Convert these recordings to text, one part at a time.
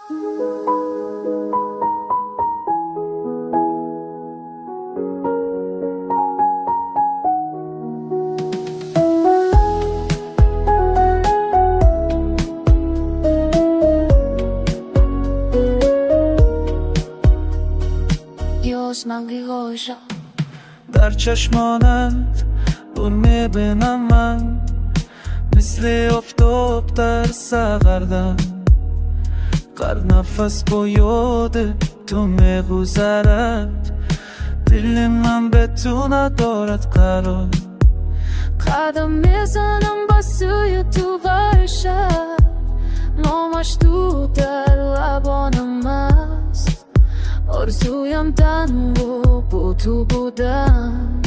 در چشمانت دور میبینم من، مثل آفتاب در سغردم. هر نفس با یاد تو میگذرد، دل من به تو ندارد قرار. قدم میزنم با سوی تو شب، نامش تو در لبانم است. آرزویم تنها با تو بودن،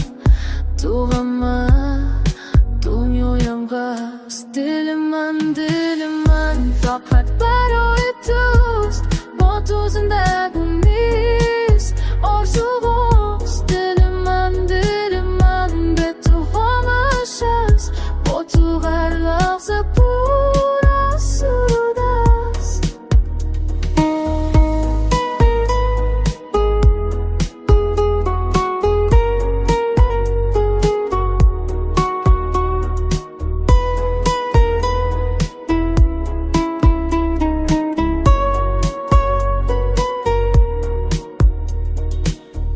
تو همه دنیایم هست. دل من فقط برای توست، با تو زندگی نیست آرزو هست. دل من به تو همش هست، با تو هر لحظه پر از سرود است.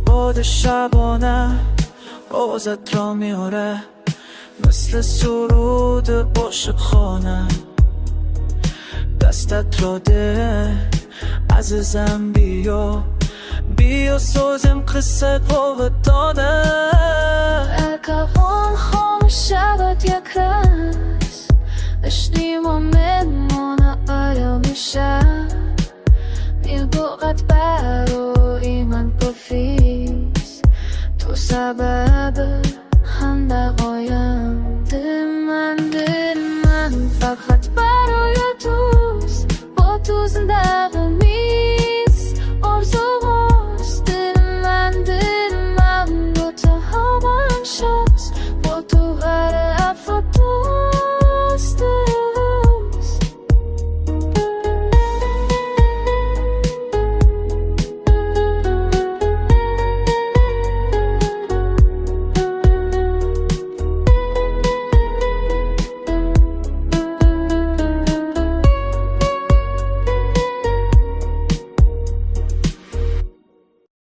باد شبانه آوازت را میاره، مثل سرود عاشقانه. دستت را ده عزیزم، بیا سازم قصه قوت داده. الکوان خاموش شود یک راز، عشقی ما میمونه آیا میشه. میگوید برای من پفیز، تو سبب هم دقایم. دل من فقط